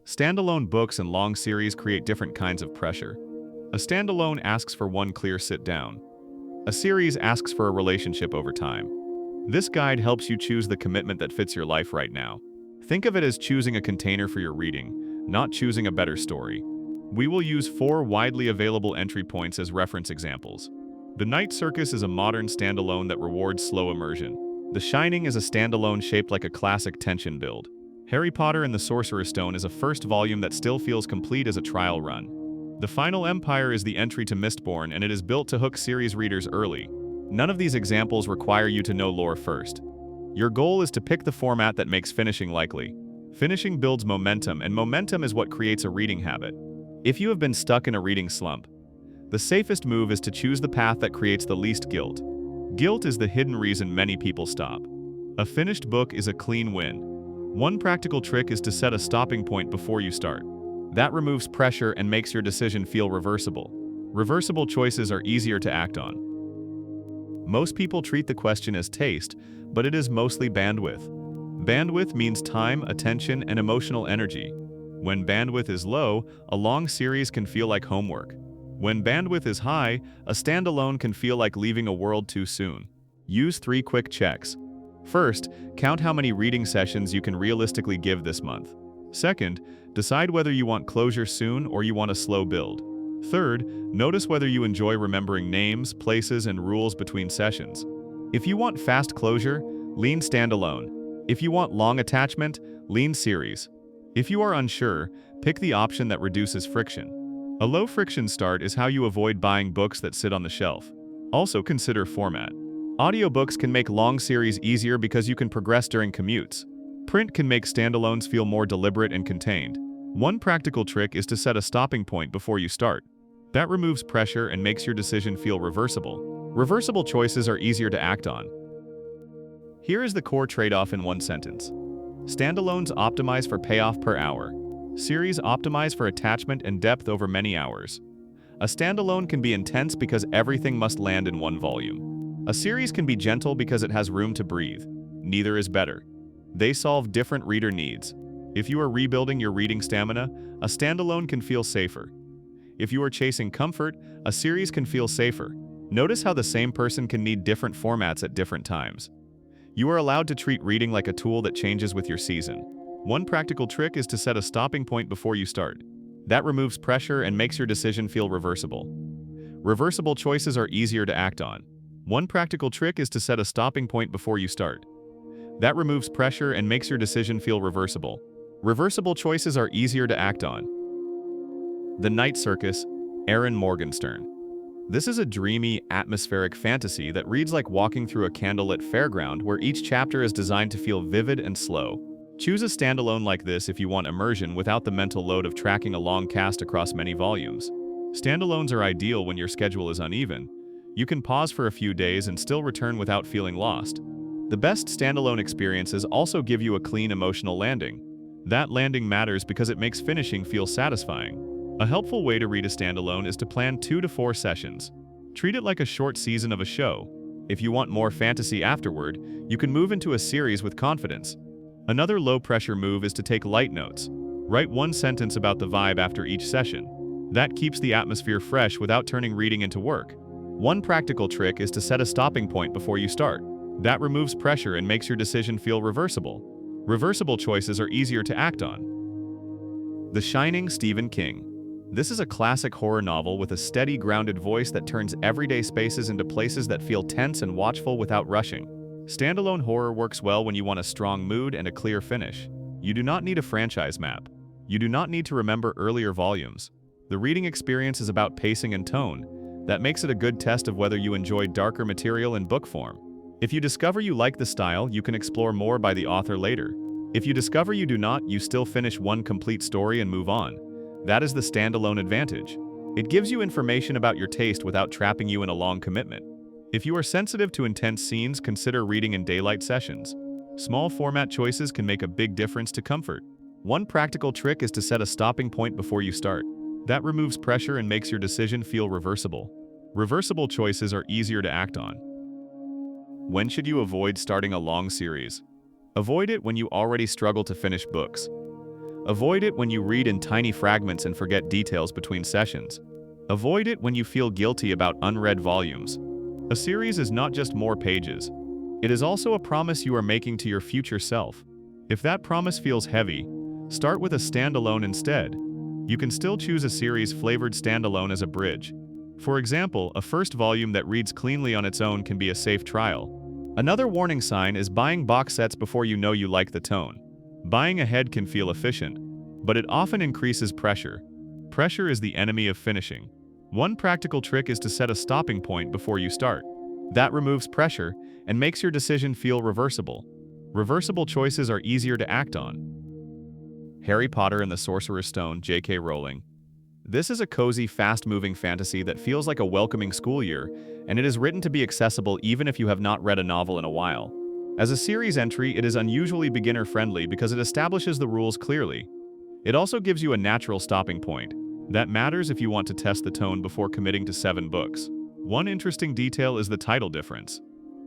Standalone books and long series create different kinds of pressure. A standalone asks for one clear sit down. A series asks for a relationship over time. This guide helps you choose the commitment that fits your life right now. Think of it as choosing a container for your reading, not choosing a better story. We will use 4 widely available entry points as reference examples. The Night Circus is a modern standalone that rewards slow immersion. The Shining is a standalone shaped like a classic tension build. Harry Potter and the Sorcerer's Stone is a first volume that still feels complete as a trial run. The Final Empire is the entry to Mistborn, and it is built to hook series readers early. None of these examples require you to know lore first. Your goal is to pick the format that makes finishing likely. Finishing builds momentum, and momentum is what creates a reading habit. If you have been stuck in a reading slump, the safest move is to choose the path that creates the least guilt. Guilt is the hidden reason many people stop. A finished book is a clean win. One practical trick is to set a stopping point before you start. That removes pressure and makes your decision feel reversible. Reversible choices are easier to act on. Most people treat the question as taste, but it is mostly bandwidth. Bandwidth means time, attention, and emotional energy. When bandwidth is low, a long series can feel like homework. When bandwidth is high, a standalone can feel like leaving a world too soon. Use 3 quick checks. First, count how many reading sessions you can realistically give this month. Second, decide whether you want closure soon or you want a slow build. Third, notice whether you enjoy remembering names, places, and rules between sessions. If you want fast closure, lean standalone. If you want long attachment, lean series. If you are unsure, pick the option that reduces friction. A low-friction start is how you avoid buying books that sit on the shelf. Also consider format. Audiobooks can make long series easier because you can progress during commutes. Print can make standalones feel more deliberate and contained. One practical trick is to set a stopping point before you start. That removes pressure and makes your decision feel reversible. Reversible choices are easier to act on. Here is the core trade-off in one sentence. Standalones optimize for payoff per hour. Series optimize for attachment and depth over many hours. A standalone can be intense because everything must land in one volume. A series can be gentle because it has room to breathe. Neither is better. They solve different reader needs. If you are rebuilding your reading stamina, a standalone can feel safer. If you are chasing comfort, a series can feel safer. Notice how the same person can need different formats at different times. You are allowed to treat reading like a tool that changes with your season. One practical trick is to set a stopping point before you start. That removes pressure and makes your decision feel reversible. Reversible choices are easier to act on. One practical trick is to set a stopping point before you start. That removes pressure and makes your decision feel reversible. Reversible choices are easier to act on. The Night Circus, Erin Morgenstern. This is a dreamy, atmospheric fantasy that reads like walking through a candlelit fairground where each chapter is designed to feel vivid and slow. Choose a standalone like this if you want immersion without the mental load of tracking a long cast across many volumes. Standalones are ideal when your schedule is uneven. You can pause for a few days and still return without feeling lost. The best standalone experiences also give you a clean emotional landing. That landing matters because it makes finishing feel satisfying. A helpful way to read a standalone is to plan 2 to 4 sessions. Treat it like a short season of a show. If you want more fantasy afterward, you can move into a series with confidence. Another low-pressure move is to take light notes. Write 1 sentence about the vibe after each session. That keeps the atmosphere fresh without turning reading into work. One practical trick is to set a stopping point before you start. That removes pressure and makes your decision feel reversible. Reversible choices are easier to act on. The Shining, Stephen King. This is a classic horror novel with a steady, grounded voice that turns everyday spaces into places that feel tense and watchful without rushing. Standalone horror works well when you want a strong mood and a clear finish. You do not need a franchise map. You do not need to remember earlier volumes. The reading experience is about pacing and tone. That makes it a good test of whether you enjoy darker material in book form. If you discover you like the style, you can explore more by the author later. If you discover you do not, you still finish one complete story and move on. That is the standalone advantage. It gives you information about your taste without trapping you in a long commitment. If you are sensitive to intense scenes, consider reading in daylight sessions. Small format choices can make a big difference to comfort. One practical trick is to set a stopping point before you start. That removes pressure and makes your decision feel reversible. Reversible choices are easier to act on. When should you avoid starting a long series? Avoid it when you already struggle to finish books. Avoid it when you read in tiny fragments and forget details between sessions. Avoid it when you feel guilty about unread volumes. A series is not just more pages. It is also a promise you are making to your future self. If that promise feels heavy, start with a standalone instead. You can still choose a series-flavored standalone as a bridge. For example, a first volume that reads cleanly on its own can be a safe trial. Another warning sign is buying box sets before you know you like the tone. Buying ahead can feel efficient, but it often increases pressure. Pressure is the enemy of finishing. One practical trick is to set a stopping point before you start. That removes pressure and makes your decision feel reversible. Reversible choices are easier to act on. Harry Potter and the Sorcerer's Stone, J.K. Rowling. This is a cozy, fast-moving fantasy that feels like a welcoming school year, and it is written to be accessible even if you have not read a novel in a while. As a series entry, it is unusually beginner-friendly because it establishes the rules clearly. It also gives you a natural stopping point. That matters if you want to test the tone before committing to 7 books. One interesting detail is the title difference.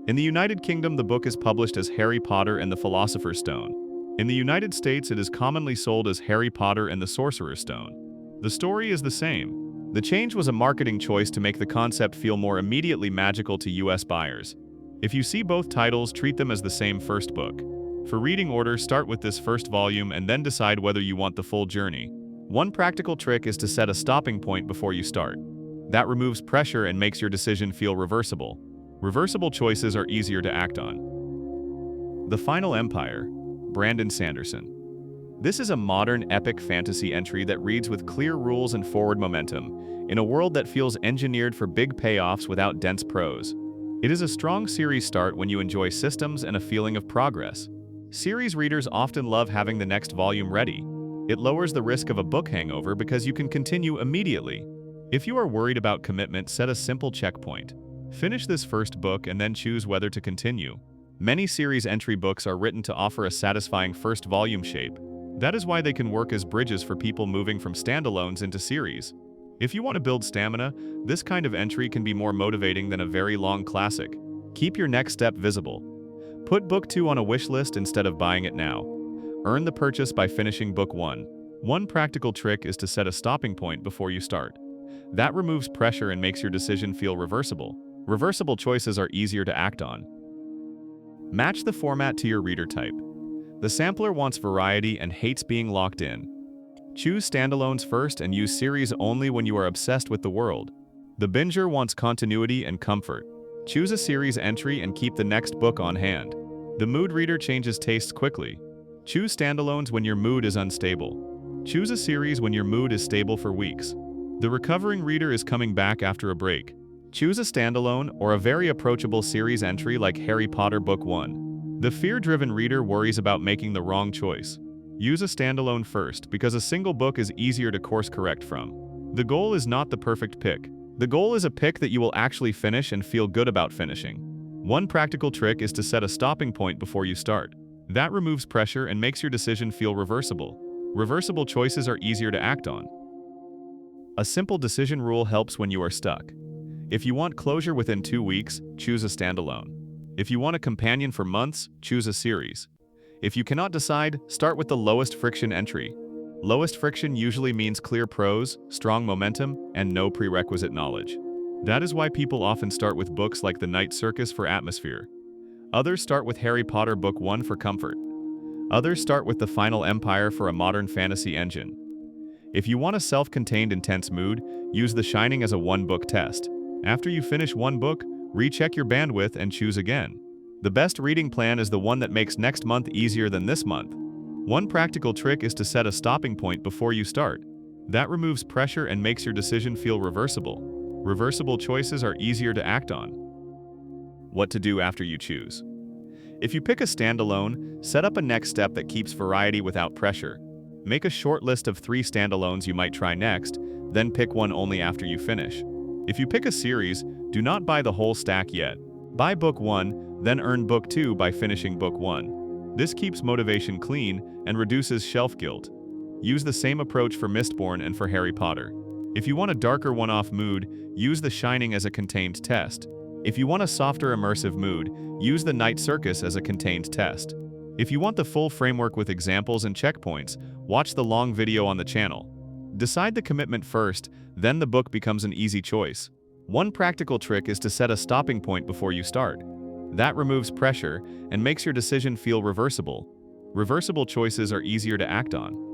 In the United Kingdom, the book is published as Harry Potter and the Philosopher's Stone. In the United States, it is commonly sold as Harry Potter and the Sorcerer's Stone. The story is the same. The change was a marketing choice to make the concept feel more immediately magical to US buyers. If you see both titles, treat them as the same first book. For reading order, start with this first volume and then decide whether you want the full journey. One practical trick is to set a stopping point before you start. That removes pressure and makes your decision feel reversible. Reversible choices are easier to act on. The Final Empire, Brandon Sanderson. This is a modern epic fantasy entry that reads with clear rules and forward momentum, in a world that feels engineered for big payoffs without dense prose. It is a strong series start when you enjoy systems and a feeling of progress. Series readers often love having the next volume ready. It lowers the risk of a book hangover because you can continue immediately. If you are worried about commitment, set a simple checkpoint. Finish this first book and then choose whether to continue. Many series entry books are written to offer a satisfying first volume shape. That is why they can work as bridges for people moving from standalones into series. If you want to build stamina, this kind of entry can be more motivating than a very long classic. Keep your next step visible. Put book 2 on a wish list instead of buying it now. Earn the purchase by finishing book 1. One practical trick is to set a stopping point before you start. That removes pressure and makes your decision feel reversible. Reversible choices are easier to act on. Match the format to your reader type. The sampler wants variety and hates being locked in. Choose standalones first and use series only when you are obsessed with the world. The binger wants continuity and comfort. Choose a series entry and keep the next book on hand. The mood reader changes tastes quickly. Choose standalones when your mood is unstable. Choose a series when your mood is stable for weeks. The recovering reader is coming back after a break. Choose a standalone or a very approachable series entry like Harry Potter Book 1. The fear-driven reader worries about making the wrong choice. Use a standalone first because a single book is easier to course correct from. The goal is not the perfect pick. The goal is a pick that you will actually finish and feel good about finishing. One practical trick is to set a stopping point before you start. That removes pressure and makes your decision feel reversible. Reversible choices are easier to act on. A simple decision rule helps when you are stuck. If you want closure within 2 weeks, choose a standalone. If you want a companion for months, choose a series. If you cannot decide, start with the lowest friction entry. Lowest friction usually means clear prose, strong momentum, and no prerequisite knowledge. That is why people often start with books like The Night Circus for atmosphere. Others start with Harry Potter Book 1 for comfort. Others start with The Final Empire for a modern fantasy engine. If you want a self-contained intense mood, use The Shining as a one-book test. After you finish one book, recheck your bandwidth and choose again. The best reading plan is the one that makes next month easier than this month. One practical trick is to set a stopping point before you start. That removes pressure and makes your decision feel reversible. Reversible choices are easier to act on. What to do after you choose. If you pick a standalone, set up a next step that keeps variety without pressure. Make a short list of 3 standalones you might try next, then pick one only after you finish. If you pick a series, do not buy the whole stack yet. Buy book 1, then earn book 2 by finishing book 1. This keeps motivation clean and reduces shelf guilt. Use the same approach for Mistborn and for Harry Potter. If you want a darker one-off mood, use The Shining as a contained test. If you want a softer immersive mood, use The Night Circus as a contained test. If you want the full framework with examples and checkpoints, watch the long video on the channel. Decide the commitment first, then the book becomes an easy choice. One practical trick is to set a stopping point before you start. That removes pressure and makes your decision feel reversible. Reversible choices are easier to act on.